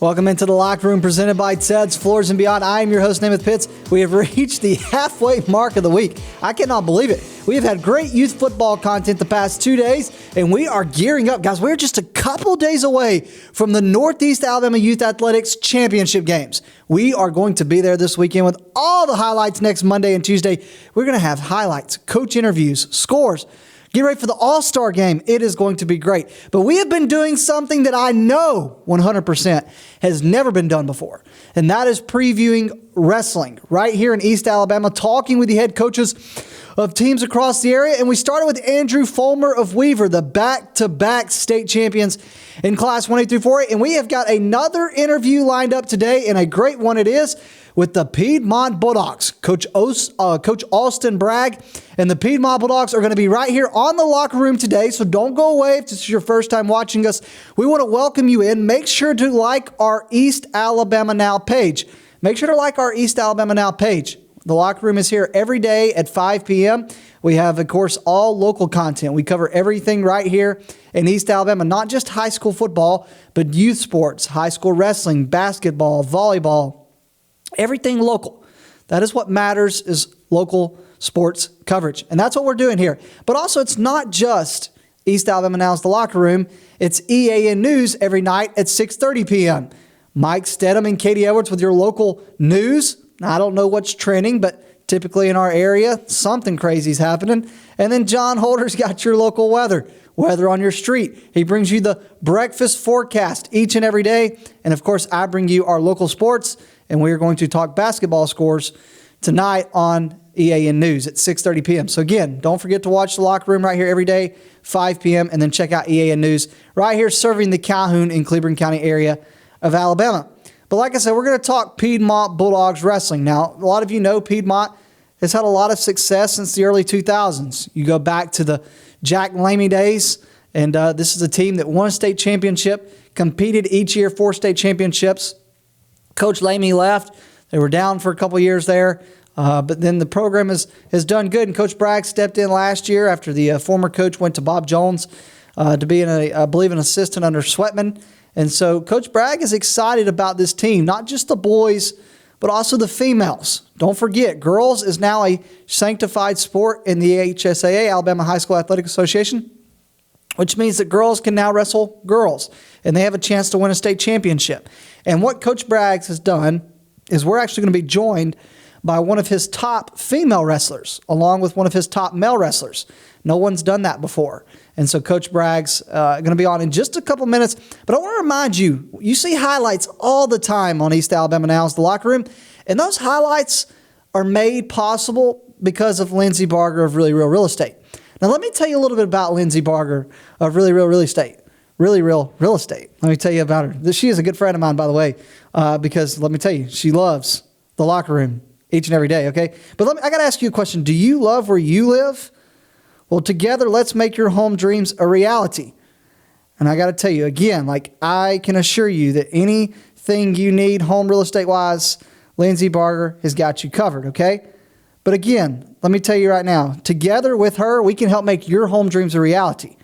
Welcome into the Locker Room presented by Ted's Floors and Beyond. I am your host, Namath Pitts. We have reached the halfway mark of the week. I cannot believe it. We have had great youth football content the past 2 days, and we are gearing up. Guys, we're just a couple days away from the Northeast Alabama Youth Athletics Championship games. We are going to be there this weekend with all the highlights next Monday and Tuesday. We're going to have highlights, coach interviews, scores. Get ready for the All-Star game. It is going to be great. But we have been doing something that I know 100% has never been done before, and that is previewing wrestling right here in East Alabama, talking with the head coaches of teams across the area. And we started with Andrew Fulmer of Weaver, the back-to-back state champions in Class 1A through 4A. And we have got another interview lined up today, and a great one it is, with the Piedmont Bulldogs. Coach Austin Bragg and the Piedmont Bulldogs are going to be right here on the Locker Room today, so don't go away if this is your first time watching us. We want to welcome you in. Make sure to like our East Alabama Now page. Make sure to like our East Alabama Now page. The Locker Room is here every day at 5 p.m. We have, of course, all local content. We cover everything right here in East Alabama, not just high school football, but youth sports, high school wrestling, basketball, volleyball, everything local. That is what matters, is local sports coverage. And that's what we're doing here. But also, it's not just East Alabama Now's The Locker Room. It's EAN News every night at 6:30 p.m. Mike Stedham and Katie Edwards with your local news. Now, I don't know what's trending, but typically in our area, something crazy is happening. And then John Holder's got your local weather on your street. He brings you the breakfast forecast each and every day. And of course, I bring you our local sports. And we are going to talk basketball scores tonight on EAN News at 6:30 p.m. So again, don't forget to watch The Locker Room right here every day, 5 p.m., and then check out EAN News right here serving the Calhoun and Cleburne County area of Alabama. But like I said, we're going to talk Piedmont Bulldogs wrestling. Now, a lot of you know Piedmont has had a lot of success since the early 2000s. You go back to the Jack Lamey days, and this is a team that won a state championship, competed each year for state championships. Coach Lamey left. They were down for a couple years there, but then the program has done good, and Coach Bragg stepped in last year after the former coach went to Bob Jones to be, I believe, an assistant under Sweatman. And so Coach Bragg is excited about this team, not just the boys, but also the females. Don't forget, girls is now a sanctified sport in the HSAA, Alabama High School Athletic Association, which means that girls can now wrestle girls, and they have a chance to win a state championship. And what Coach Bragg has done is we're actually going to be joined by one of his top female wrestlers, along with one of his top male wrestlers. No one's done that before. And so Coach Bragg's going to be on in just a couple minutes. But I want to remind you, you see highlights all the time on East Alabama Now's The Locker Room, and those highlights are made possible because of Lindsay Barger of Really Real Real Estate. Now, let me tell you a little bit about Lindsay Barger of Really Real Real Estate. Really Real Real Estate. Let me tell you about her. She is a good friend of mine, by the way, because let me tell you, she loves The Locker Room each and every day, okay? But I got to ask you a question. Do you love where you live? Well, together, let's make your home dreams a reality. And I got to tell you, again, like I can assure you that anything you need home real estate-wise, Lindsay Barger has got you covered, okay? But again, let me tell you right now, together with her, we can help make your home dreams a reality.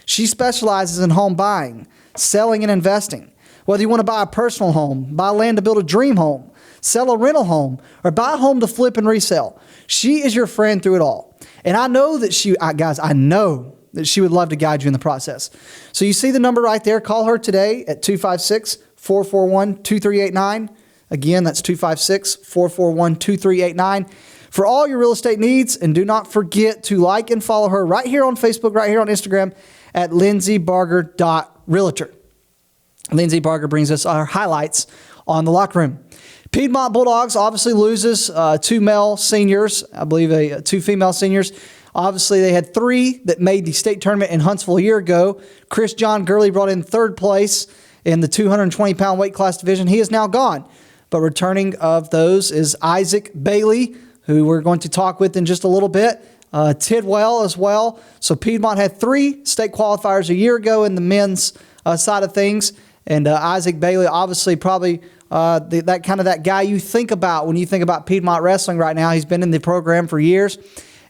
She specializes in home buying, selling, and investing. Whether you want to buy a personal home, buy land to build a dream home, sell a rental home, or buy a home to flip and resell, she is your friend through it all. And I know that I know that she would love to guide you in the process. So you see the number right there. Call her today at 256-441-2389. Again, that's 256-441-2389. For all your real estate needs, and do not forget to like and follow her right here on Facebook, right here on Instagram at lindsaybarger.realtor. Lindsay Barger brings us our highlights on The Locker Room. Piedmont Bulldogs obviously loses two male seniors, I believe two female seniors. Obviously, they had three that made the state tournament in Huntsville a year ago. Chris John Gurley brought in third place in the 220-pound weight class division. He is now gone. But returning of those is Isaac Bailey, who we're going to talk with in just a little bit. Tidwell as well. So Piedmont had three state qualifiers a year ago in the men's side of things. And Isaac Bailey, obviously probably that guy you think about when you think about Piedmont wrestling right now. He's been in the program for years.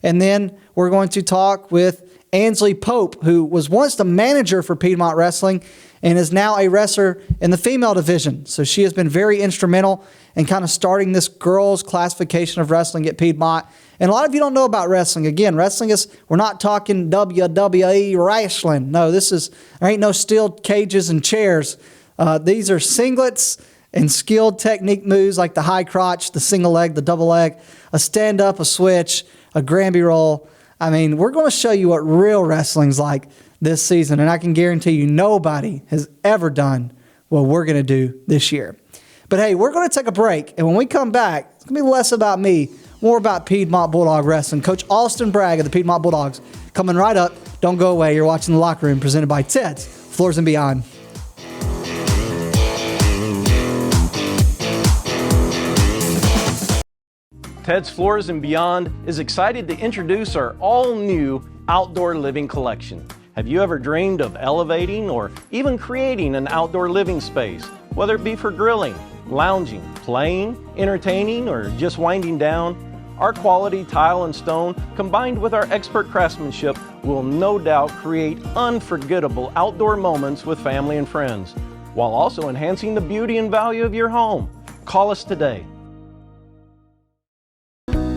And then we're going to talk with Ansley Pope, who was once the manager for Piedmont Wrestling and is now a wrestler in the female division. So she has been very instrumental in kind of starting this girls' classification of wrestling at Piedmont. And a lot of you don't know about wrestling. Again, wrestling is, we're not talking WWE wrestling. No, there ain't no steel cages and chairs. These are singlets and skilled technique moves like the high crotch, the single leg, the double leg, a stand-up, a switch, a Granby roll. I mean, we're going to show you what real wrestling's like this season, and I can guarantee you nobody has ever done what we're going to do this year. But hey, we're going to take a break, and when we come back, it's going to be less about me, more about Piedmont Bulldog Wrestling. Coach Austin Bragg of the Piedmont Bulldogs coming right up. Don't go away. You're watching The Locker Room, presented by Ted's Floors and Beyond. Ted's Floors and Beyond is excited to introduce our all-new outdoor living collection. Have you ever dreamed of elevating or even creating an outdoor living space, whether it be for grilling, lounging, playing, entertaining, or just winding down? Our quality tile and stone, combined with our expert craftsmanship, will no doubt create unforgettable outdoor moments with family and friends, while also enhancing the beauty and value of your home. Call us today.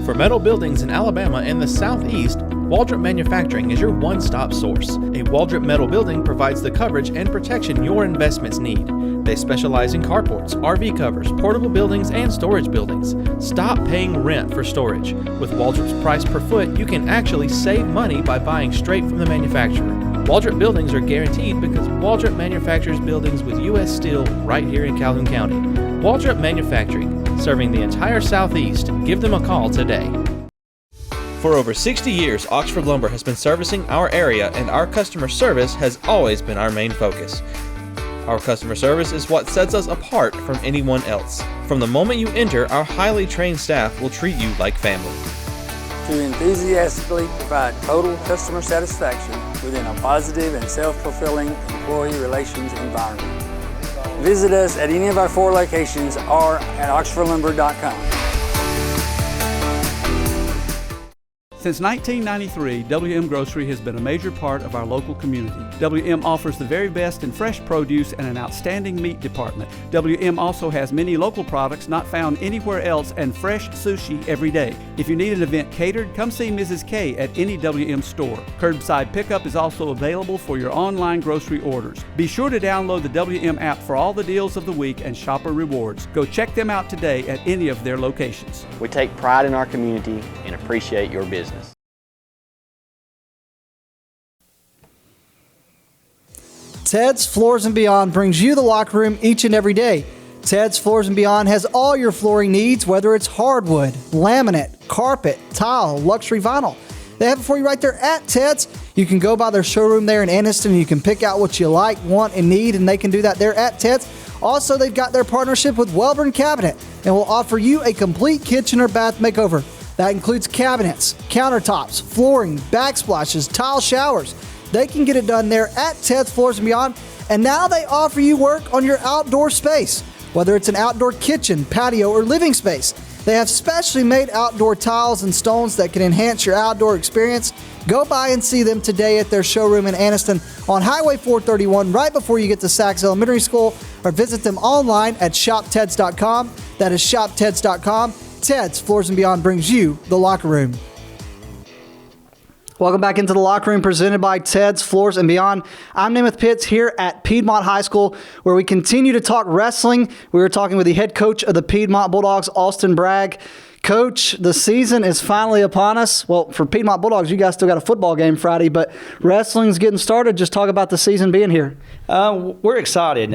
For metal buildings in Alabama and the Southeast, Waldrop Manufacturing is your one-stop source. A Waldrop metal building provides the coverage and protection your investments need. They specialize in carports, RV covers, portable buildings, and storage buildings. Stop paying rent for storage. With Waldrop's price per foot, you can actually save money by buying straight from the manufacturer. Waldrop buildings are guaranteed because Waldrop manufactures buildings with U.S. steel right here in Calhoun County. Waldrop Manufacturing, serving the entire Southeast. Give them a call today. For over 60 years, Oxford Lumber has been servicing our area, and our customer service has always been our main focus. Our customer service is what sets us apart from anyone else. From the moment you enter, our highly trained staff will treat you like family. To enthusiastically provide total customer satisfaction within a positive and self-fulfilling employee relations environment. Visit us at any of our 4 locations or at oxfordlumber.com. Since 1993, WM Grocery has been a major part of our local community. WM offers the very best in fresh produce and an outstanding meat department. WM also has many local products not found anywhere else and fresh sushi every day. If you need an event catered, come see Mrs. K at any WM store. Curbside pickup is also available for your online grocery orders. Be sure to download the WM app for all the deals of the week and shopper rewards. Go check them out today at any of their locations. We take pride in our community and appreciate your business. Ted's Floors and Beyond brings you The Locker Room each and every day. Ted's Floors and Beyond has all your flooring needs, whether it's hardwood, laminate, carpet, tile, luxury vinyl. They have it for you right there at Ted's. You can go by their showroom there in Anniston and you can pick out what you like, want, and need, and they can do that there at Ted's. Also, they've got their partnership with Welborn Cabinet and will offer you a complete kitchen or bath makeover. That includes cabinets, countertops, flooring, backsplashes, tile showers. They can get it done there at Ted's Floors and Beyond. And now they offer you work on your outdoor space, whether it's an outdoor kitchen, patio, or living space. They have specially made outdoor tiles and stones that can enhance your outdoor experience. Go by and see them today at their showroom in Anniston on Highway 431 right before you get to Sachs Elementary School, or visit them online at shopteds.com. That is shopteds.com. Ted's Floors and Beyond brings you The Locker Room. Welcome back into The Locker Room, presented by Ted's Floors and Beyond. I'm Namath Pitts here at Piedmont High School, where we continue to talk wrestling. We were talking with the head coach of the Piedmont Bulldogs, Austin Bragg. Coach, the season is finally upon us. Well, for Piedmont Bulldogs, you guys still got a football game Friday, but wrestling's getting started. Just talk about the season being here. We're excited.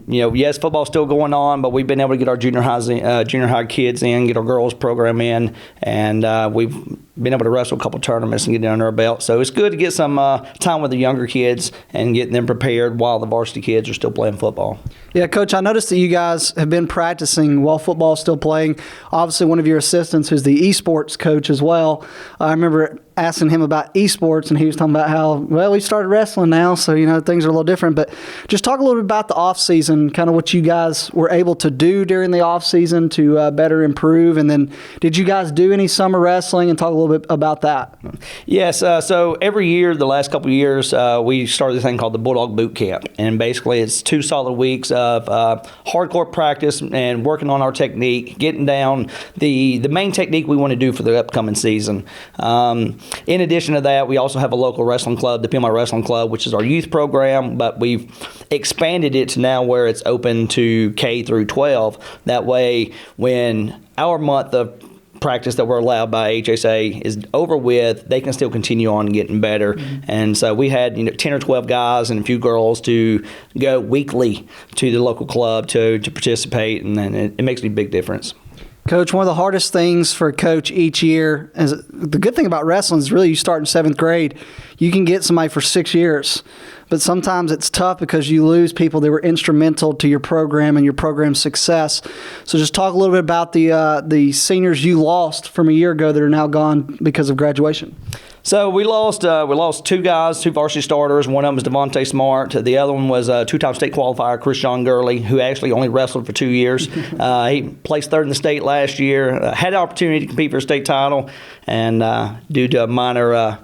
Yes, football's still going on, but we've been able to get our junior high kids in, get our girls program in, and we've been able to wrestle a couple tournaments and get it under our belt. So it's good to get some time with the younger kids and getting them prepared while the varsity kids are still playing football. Yeah, Coach, I noticed that you guys have been practicing while football's still playing. Obviously, one of your assistants who's the esports coach as well. I remember asking him about esports, and he was talking about how, well, we started wrestling now, so, things are a little different. But just talk a little bit about the off-season, kind of what you guys were able to do during the off-season to better improve. And then did you guys do any summer wrestling, and talk a little bit about that? Yes. So every year, the last couple of years, we started this thing called the Bulldog Boot Camp. And basically, it's 2 solid weeks of hardcore practice and working on our technique, getting down the main technique we want to do for the upcoming season. In addition to that, we also have a local wrestling club, the Piedmont Wrestling Club, which is our youth program, but we've expanded it to now where it's open to K through 12. That way, when our month of practice that we're allowed by HSA is over with, they can still continue on getting better. And so we had 10 or 12 guys and a few girls to go weekly to the local club to participate, and then it makes a big difference. Coach, one of the hardest things for a coach each year is the good thing about wrestling is really you start in 7th grade, you can get somebody for 6 years. But sometimes it's tough because you lose people that were instrumental to your program and your program's success. So just talk a little bit about the seniors you lost from a year ago that are now gone because of graduation. So we lost 2 guys, 2 varsity starters. One of them was Devontae Smart. The other one was a 2-time state qualifier, Chris John Gurley, who actually only wrestled for 2 years. He placed 3rd in the state last year, had the opportunity to compete for a state title, and due to a minor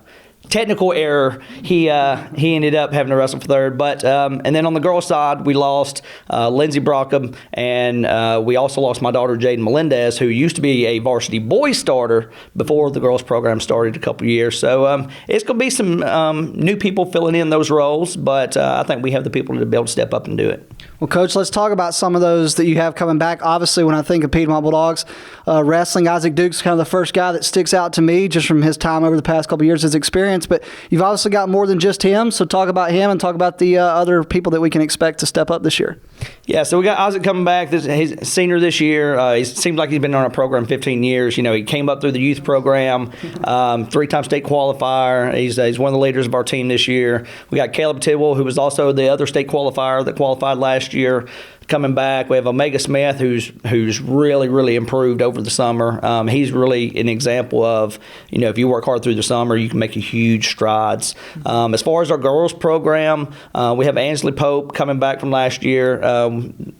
technical error, he ended up having to wrestle for 3rd. But and then on the girls' side, we lost Lindsey Brockham, and we also lost my daughter Jaden Melendez, who used to be a varsity boys starter before the girls' program started a couple of years. So it's going to be some new people filling in those roles, but I think we have the people to be able to step up and do it. Well, Coach, let's talk about some of those that you have coming back. Obviously, when I think of Piedmont Bulldogs, wrestling, Isaac Duke's kind of the first guy that sticks out to me just from his time over the past couple of years, his experience. But you've obviously got more than just him, so talk about him and talk about the other people that we can expect to step up this year. Yeah, so we got Isaac coming back. He's a senior this year. He seems like he's been on our program 15 years. He came up through the youth program, 3-time state qualifier. He's one of the leaders of our team this year. We got Caleb Tidwell, who was also the other state qualifier that qualified last year, coming back. We have Omega Smith, who's really, really improved over the summer. He's really an example of, if you work hard through the summer, you can make huge strides. As far as our girls program, we have Ansley Pope coming back from last year.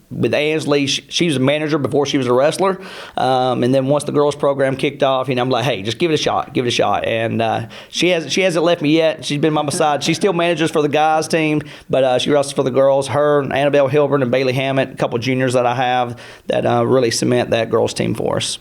With Ansley, she was a manager before she was a wrestler. And then once the girls program kicked off, I'm like, hey, just give it a shot. And she hasn't left me yet. She's been by my side. She still manages for the guys team, but she wrestles for the girls. Her, Annabelle Hilburn, and Bailey Hammett, a couple of juniors that I have that really cement that girls team for us.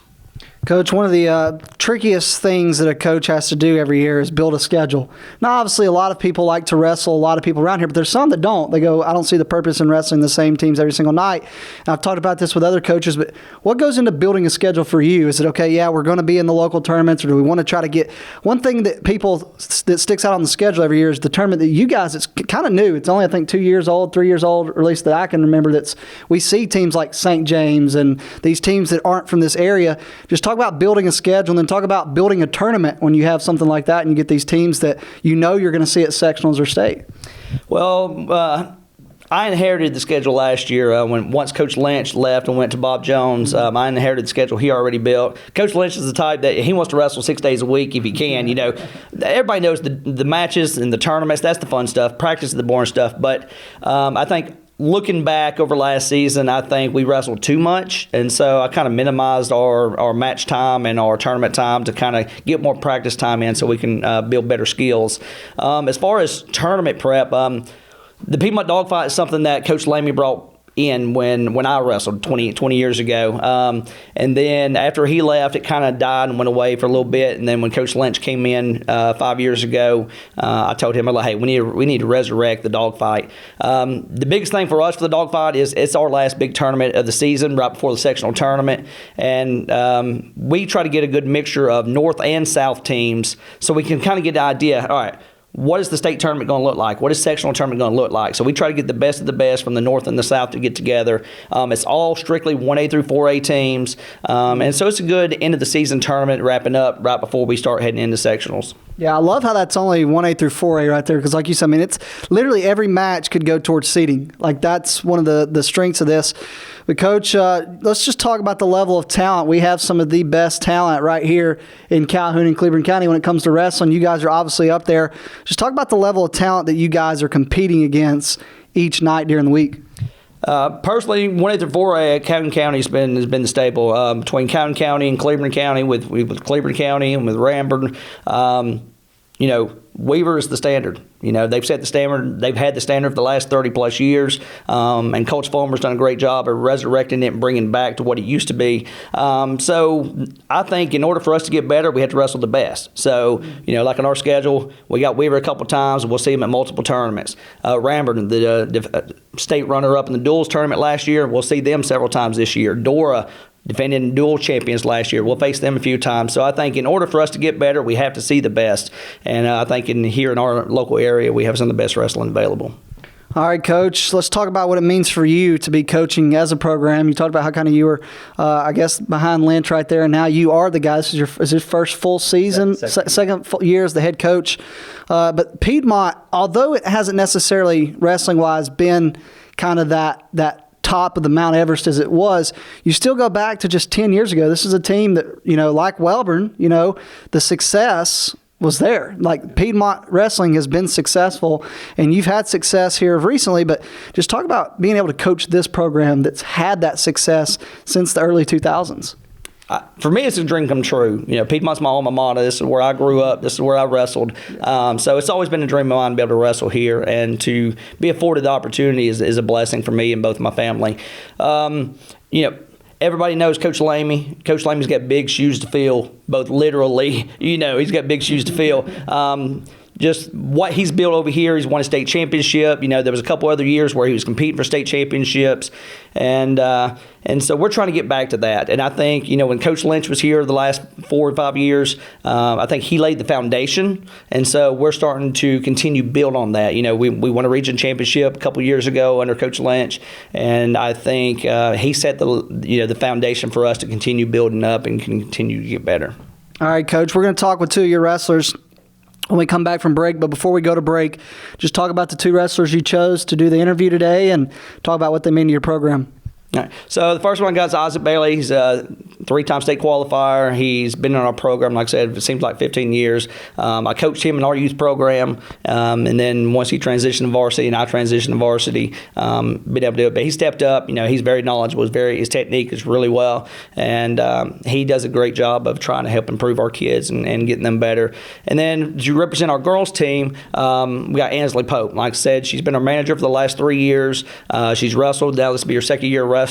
Coach, one of the trickiest things that a coach has to do every year is build a schedule. Now, obviously, a lot of people like to wrestle, a lot of people around here, but there's some that don't. They go, I don't see the purpose in wrestling the same teams every single night. And I've talked about this with other coaches, but what goes into building a schedule for you? Is it, okay, yeah, we're going to be in the local tournaments, or do we want to try to get – one thing that that sticks out on the schedule every year is the tournament that you guys – it's kind of new. It's only, I think, 2 years old, 3 years old, or at least that I can remember. We see teams like St. James and these teams that aren't from this area. Just talk about building a schedule, and then talk about building a tournament when you have something like that and you get these teams that you're going to see at sectionals or state. Well, I inherited the schedule last year once Coach Lynch left and went to Bob Jones. I inherited the schedule he already built. Coach Lynch is the type that he wants to wrestle 6 days a week if he can. Everybody knows the matches and the tournaments. That's the fun stuff. Practice is the boring stuff. But I think looking back over last season, I think we wrestled too much, and so I kind of minimized our match time and our tournament time to kind of get more practice time in so we can build better skills. As far as tournament prep, the Piedmont Dogfight is something that Coach Lamy brought in when I wrestled 20 years ago. And then after he left, it kind of died and went away for a little bit. And then when Coach Lynch came in 5 years ago, I told him, hey, we need to resurrect the dogfight. The biggest thing for us for the dogfight is it's our last big tournament of the season right before the sectional tournament. And we try to get a good mixture of north and south teams so we can kind of get the idea, all right, what is the state tournament going to look like? What is sectional tournament going to look like? So we try to get the best of the best from the north and the south to get together. It's all strictly 1A through 4A teams. And so it's a good end of the season tournament wrapping up right before we start heading into sectionals. Yeah, I love how that's only 1A through 4A right there because, like you said, I mean, it's literally every match could go towards seeding. Like, that's one of the strengths of this. But, Coach, let's just talk about the level of talent. We have some of the best talent right here in Calhoun and Cleveland County when it comes to wrestling. You guys are obviously up there. Just talk about the level of talent that you guys are competing against each night during the week. Personally, 1A through 4A, Calhoun County has been the staple. Between Calhoun County and Cleveland County, with Cleveland County and with Ramburn, Weaver is the standard. They've set the standard. They've had the standard for the last 30-plus years, and Coach Fulmer's done a great job of resurrecting it and bringing it back to what it used to be. So I think in order for us to get better, we have to wrestle the best. So, like on our schedule, we got Weaver a couple times, and we'll see him at multiple tournaments. Ramburn, the state runner-up in the duels tournament last year, we'll see them several times this year. Dora, defending dual champions last year. We'll face them a few times. So I think in order for us to get better, we have to see the best. And I think here in our local area, we have some of the best wrestling available. All right, Coach, let's talk about what it means for you to be coaching as a program. You talked about how kind of you were, behind Lynch right there, and now you are the guy. This is your first full season, second full year as the head coach. But Piedmont, although it hasn't necessarily wrestling-wise been kind of that top of the Mount Everest as it was, you still go back to just 10 years ago. This is a team that, like Welborn, the success was there. Like, Piedmont wrestling has been successful, and you've had success here recently, but just talk about being able to coach this program that's had that success since the early 2000s. For me, it's a dream come true. Piedmont's my alma mater. This is where I grew up. This is where I wrestled. So it's always been a dream of mine to be able to wrestle here, and to be afforded the opportunity is a blessing for me and both my family. Everybody knows Coach Lamey. Coach Lamey's got big shoes to fill, both literally. He's got big shoes to fill. Just what he's built over here. He's won a state championship. There was a couple other years where he was competing for state championships, and so we're trying to get back to that. And I think when Coach Lynch was here the last 4 or 5 years, I think he laid the foundation, and so we're starting to continue build on that. We won a region championship a couple years ago under Coach Lynch, and I think he set the foundation for us to continue building up and continue to get better. All right, Coach, we're going to talk with two of your wrestlers when we come back from break. But before we go to break, just talk about the two wrestlers you chose to do the interview today and talk about what they mean to your program. All right. So the first one got Isaac Bailey. He's a 3-time state qualifier. He's been in our program, like I said, it seems like 15 years. I coached him in our youth program, and then once he transitioned to varsity and I transitioned to varsity, been able to do it. But he stepped up. He's very knowledgeable. His technique is really well, and he does a great job of trying to help improve our kids and getting them better. And then to represent our girls team, we got Ansley Pope. Like I said, she's been our manager for the last 3 years. She's wrestled. Now this will be her second year wrestling.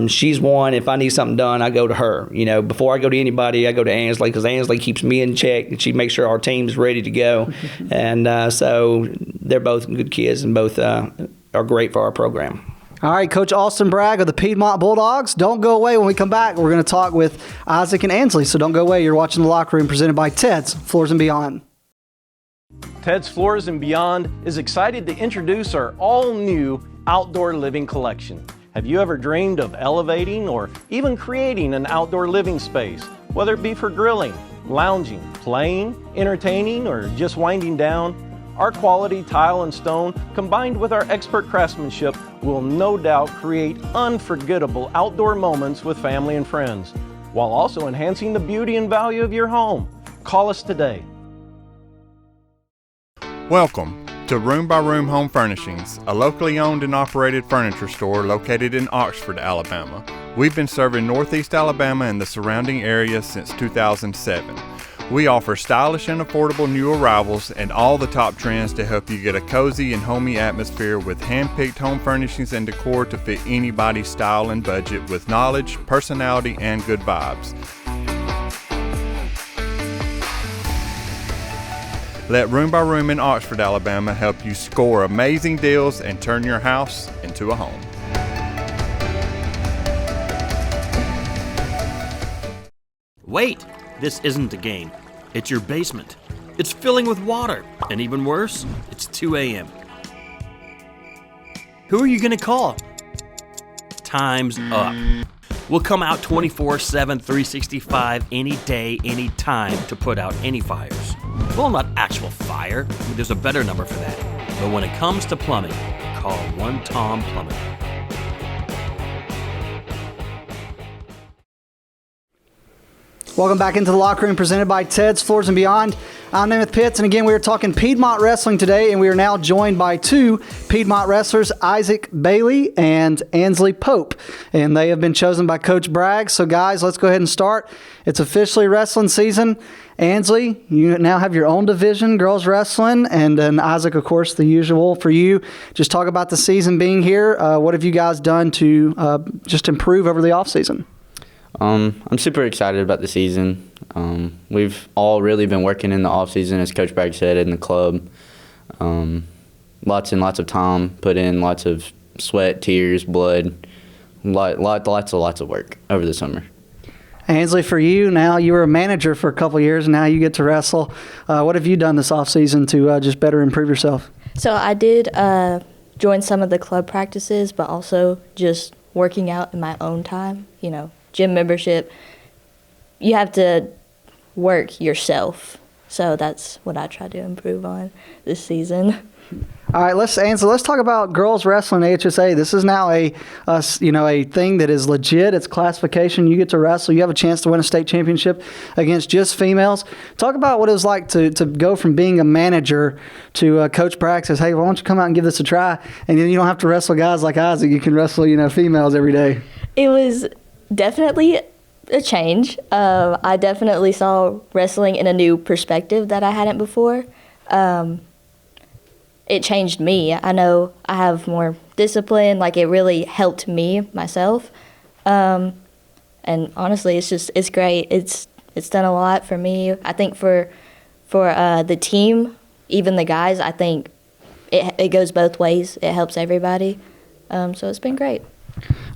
She's one. If I need something done, I go to her. Before I go to anybody, I go to Ansley, because Ansley keeps me in check and she makes sure our team's ready to go. And so they're both good kids, and both are great for our program. All right, Coach Austin Bragg of the Piedmont Bulldogs. Don't go away. When we come back, we're going to talk with Isaac and Ansley. So don't go away. You're watching The Locker Room, presented by Ted's Floors and Beyond. Ted's Floors and Beyond is excited to introduce our all-new outdoor living collection. Have you ever dreamed of elevating or even creating an outdoor living space, whether it be for grilling, lounging, playing, entertaining, or just winding down? Our quality tile and stone, combined with our expert craftsmanship, will no doubt create unforgettable outdoor moments with family and friends, while also enhancing the beauty and value of your home. Call us today. Welcome to Room by Room Home Furnishings, a locally owned and operated furniture store located in Oxford, Alabama. We've been serving Northeast Alabama and the surrounding area since 2007. We offer stylish and affordable new arrivals and all the top trends to help you get a cozy and homey atmosphere with hand-picked home furnishings and decor to fit anybody's style and budget, with knowledge, personality, and good vibes. Let Room by Room in Oxford, Alabama help you score amazing deals and turn your house into a home. Wait! This isn't a game. It's your basement. It's filling with water. And even worse, it's 2 a.m. Who are you gonna call? Time's up. We'll come out 24/7, 365, any day, any time to put out any fires. Well, not actual fire. There's a better number for that. But when it comes to plumbing, call One Tom Plumbing. Welcome back into the locker room presented by Ted's Floors and Beyond. I'm Namath Pitts, and again, we are talking Piedmont Wrestling today, and we are now joined by two Piedmont wrestlers, Isaac Bailey and Ansley Pope, and they have been chosen by Coach Bragg. So, guys, let's go ahead and start. It's officially wrestling season. Ansley, you now have your own division, girls wrestling, and then Isaac, of course, the usual for you. Just talk about the season being here. What have you guys done to just improve over the offseason? I'm super excited about the season. We've all really been working in the off season, as Coach Bragg said, in the club. Lots and lots of time put in, lots of sweat, tears, blood, lots of work over the summer. Ansley, for you, now you were a manager for a couple of years, and now you get to wrestle. What have you done this off season to just better improve yourself? So I did join some of the club practices, but also just working out in my own time, gym membership. You have to work yourself. So that's what I try to improve on this season. All right, let's talk about girls wrestling AHSA. This is now a thing that is legit. It's classification. You get to wrestle. You have a chance to win a state championship against just females. Talk about what it was like to go from being a manager to Coach Bragg says, hey, why don't you come out and give this a try? And then you don't have to wrestle guys like Isaac. You can wrestle, females every day. It was definitely a change. I definitely saw wrestling in a new perspective that I hadn't before. It changed me. I know I have more discipline. It really helped me myself. And honestly, it's great. It's done a lot for me. I think for the team, even the guys, I think it goes both ways. It helps everybody. So it's been great.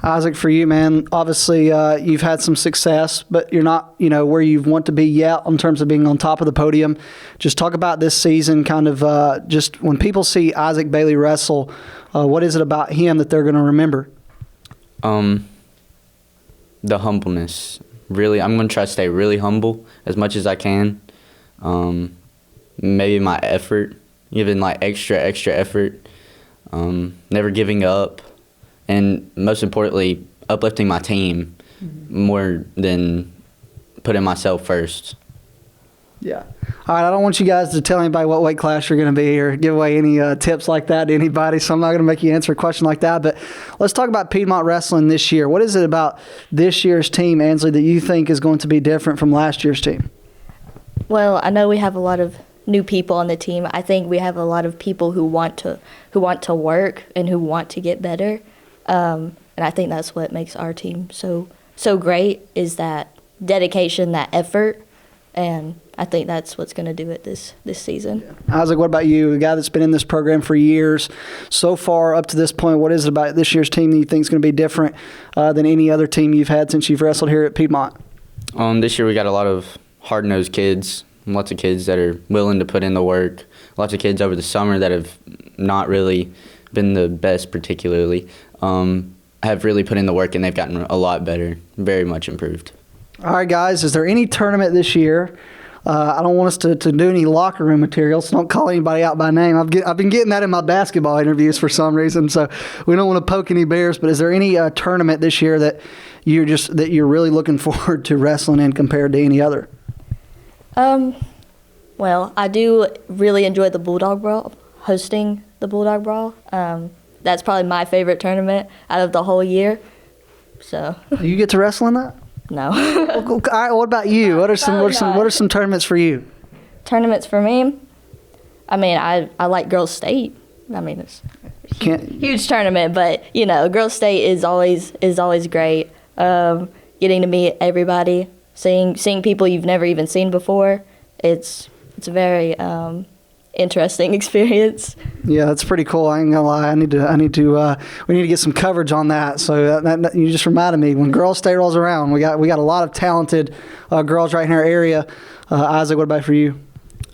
Isaac, for you, man, obviously you've had some success, but you're not, where you want to be yet in terms of being on top of the podium. Just talk about this season, kind of just when people see Isaac Bailey wrestle, what is it about him that they're going to remember? The humbleness. Really, I'm going to try to stay really humble as much as I can. Maybe my effort, giving extra effort, never giving up. And most importantly, uplifting my team more than putting myself first. Yeah. All right, I don't want you guys to tell anybody what weight class you're going to be or give away any tips like that to anybody, so I'm not going to make you answer a question like that. But let's talk about Piedmont Wrestling this year. What is it about this year's team, Ansley, that you think is going to be different from last year's team? Well, I know we have a lot of new people on the team. I think we have a lot of people who want to work and who want to get better. And I think that's what makes our team so great, is that dedication, that effort, and I think that's what's going to do it this season. Yeah. Isaac, what about you, a guy that's been in this program for years? So far up to this point, what is it about this year's team that you think is going to be different than any other team you've had since you've wrestled here at Piedmont? This year we got a lot of hard-nosed kids, lots of kids that are willing to put in the work, lots of kids over the summer that have not really been the best particularly, have really put in the work, and they've gotten a lot better, very much improved. All right, guys, is there any tournament this year? I don't want us to do any locker room material, so don't call anybody out by name. I've been getting that in my basketball interviews for some reason, so we don't want to poke any bears. But is there any tournament this year that you're really looking forward to wrestling in compared to any other? Well, I do really enjoy the Bulldog Brawl, hosting the Bulldog Brawl. That's probably my favorite tournament out of the whole year. So. You get to wrestle in that? No. All right. What about you? What are some tournaments for you? Tournaments for me? I mean, I like Girls State. I mean, it's a huge tournament, but Girls State is always great. Getting to meet everybody, seeing people you've never even seen before. It's a very interesting experience. Yeah, that's pretty cool. I ain't gonna lie. We need to get some coverage on that. So that you just reminded me, when Girls State rolls around, we got a lot of talented girls right in our area. Isaac, what about for you?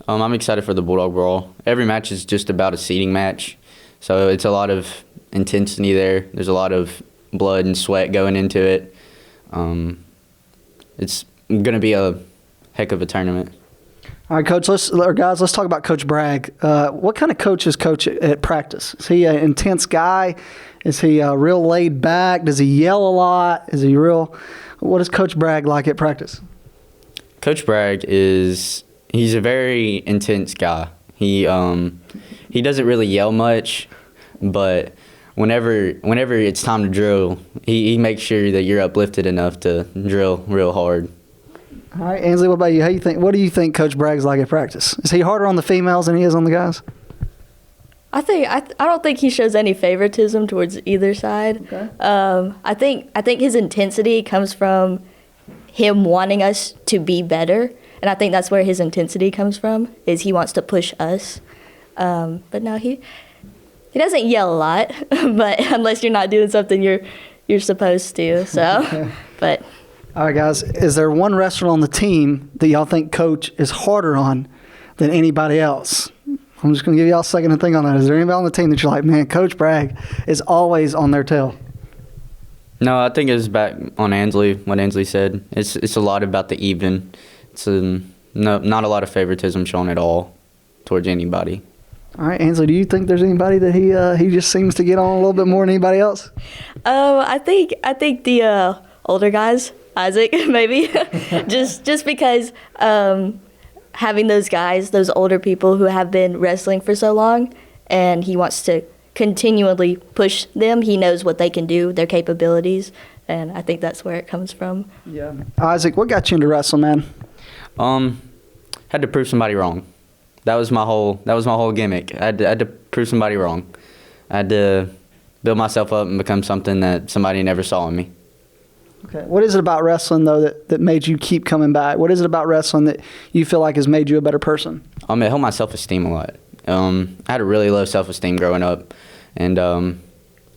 I'm excited for the Bulldog Brawl. Every match is just about a seeding match, so it's a lot of intensity there. There's a lot of blood and sweat going into it. It's going to be a heck of a tournament. All right, Coach. Let's talk about Coach Bragg. What kind of coach is Coach at practice? Is he an intense guy? Is he real laid back? Does he yell a lot? Is he real? What is Coach Bragg like at practice? Coach Bragg he's a very intense guy. He doesn't really yell much, but whenever it's time to drill, he makes sure that you're uplifted enough to drill real hard. All right, Ainsley, what about you? What do you think Coach Bragg's like at practice? Is he harder on the females than he is on the guys? I don't think he shows any favoritism towards either side. Okay. I think his intensity comes from him wanting us to be better, and I think that's where his intensity comes from. Is he wants to push us. But no, he doesn't yell a lot, but unless you're not doing something you're supposed to. So, but. All right, guys. Is there one wrestler on the team that y'all think Coach is harder on than anybody else? I'm just going to give y'all a second to think on that. Is there anybody on the team that you're like, man, Coach Bragg is always on their tail? No, I think it was back on Ainsley, what Ainsley said. It's a lot about the even. It's not a lot of favoritism shown at all towards anybody. All right, Ainsley, do you think there's anybody that he just seems to get on a little bit more than anybody else? I think the older guys, Isaac, maybe, just because having those guys, those older people who have been wrestling for so long, and he wants to continually push them. He knows what they can do, their capabilities, and I think that's where it comes from. Yeah. Isaac, what got you into wrestling, man? Had to prove somebody wrong. That was my whole gimmick. I had to prove somebody wrong. I had to build myself up and become something that somebody never saw in me. Okay. What is it about wrestling, though, that made you keep coming back? What is it about wrestling that you feel like has made you a better person? It helped my self-esteem a lot. I had a really low self-esteem growing up, and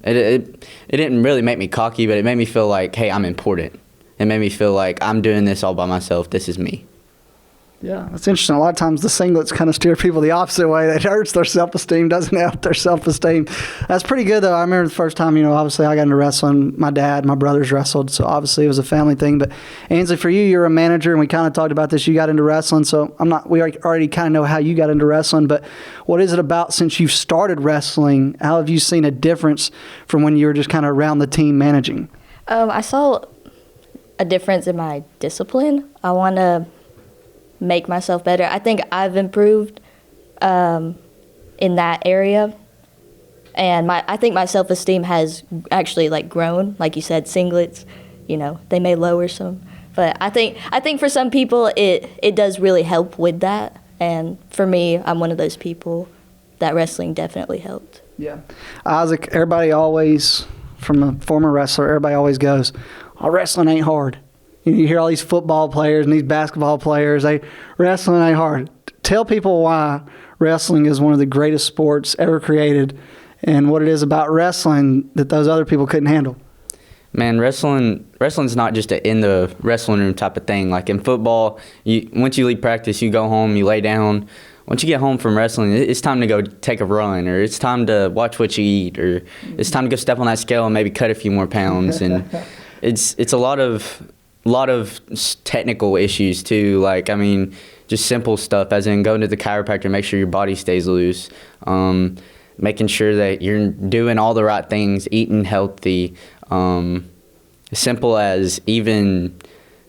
it didn't really make me cocky, but it made me feel like, hey, I'm important. It made me feel like I'm doing this all by myself. This is me. Yeah, that's interesting. A lot of times the singlets kind of steer people the opposite way. That hurts their self-esteem, doesn't help their self-esteem. That's pretty good, though. I remember the first time, obviously I got into wrestling. My dad, my brothers wrestled, so obviously it was a family thing. But Ainsley, for you, you're a manager, and we kind of talked about this. You got into wrestling, so we already kind of know how you got into wrestling. But what is it about since you've started wrestling? How have you seen a difference from when you were just kind of around the team managing? I saw a difference in my discipline. I want to make myself better. I think I've improved in that area, and I think my self-esteem has actually grown. Like you said, singlets, they may lower some, but I think for some people it does really help with that, and for me, I'm one of those people that wrestling definitely helped. Yeah. Isaac, everybody always, from a former wrestler, everybody always goes, oh, wrestling ain't hard. You hear all these football players and these basketball players, wrestling ain't hard. Tell people why wrestling is one of the greatest sports ever created and what it is about wrestling that those other people couldn't handle. Man, wrestling's not just in the wrestling room type of thing. Like in football, once you leave practice, you go home, you lay down. Once you get home from wrestling, it's time to go take a run, or it's time to watch what you eat, or it's time to go step on that scale and maybe cut a few more pounds. And it's a lot of technical issues too. Just simple stuff, as in going to the chiropractor, make sure your body stays loose, making sure that you're doing all the right things, eating healthy. Simple as even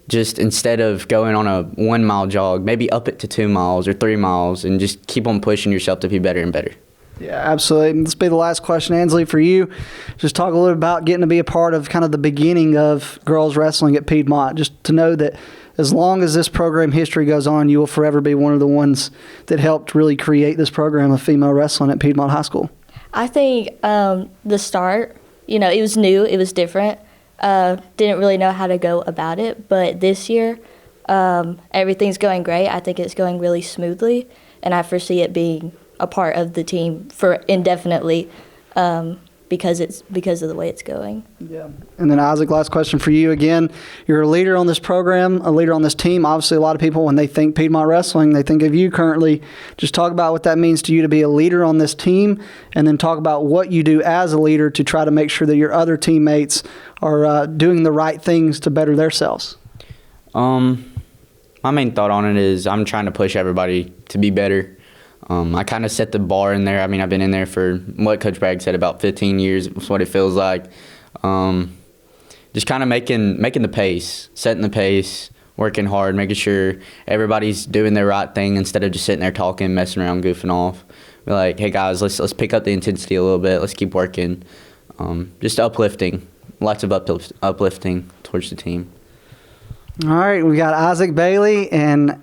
just instead of going on a 1 mile jog, maybe up it to 2 miles or 3 miles, and just keep on pushing yourself to be better and better. Yeah, absolutely. This will be the last question, Ainsley, for you. Just talk a little about getting to be a part of kind of the beginning of girls wrestling at Piedmont. Just to know that as long as this program history goes on, you will forever be one of the ones that helped really create this program of female wrestling at Piedmont High School. I think the start, it was new, it was different. Didn't really know how to go about it, but this year everything's going great. I think it's going really smoothly, and I foresee it being a part of the team for indefinitely because of the way it's going. Yeah. And then Isaac, last question for you again. You're a leader on this program, a leader on this team. Obviously, a lot of people, when they think Piedmont Wrestling, they think of you currently. Just talk about what that means to you to be a leader on this team, and then talk about what you do as a leader to try to make sure that your other teammates are doing the right things to better themselves. My My main thought on it is I'm trying to push everybody to be better. I kind of set the bar in there. I mean, I've been in there for what Coach Bragg said, about 15 years. That's what it feels like. Just kind of making the pace, setting the pace, working hard, making sure everybody's doing the right thing instead of just sitting there talking, messing around, goofing off. Be like, hey guys, let's pick up the intensity a little bit. Let's keep working. Just uplifting, lots of uplifting towards the team. All right, we got Isaac Bailey and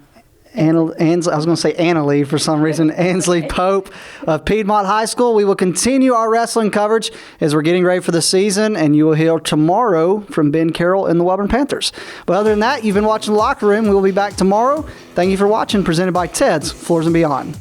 I was going to say Annalie for some reason, Ansley Pope of Piedmont High School. We will continue our wrestling coverage as we're getting ready for the season, and you will hear tomorrow from Ben Carroll and the Wellborn Panthers. But other than that, you've been watching The Locker Room. We will be back tomorrow. Thank you for watching, presented by Ted's Floors and Beyond.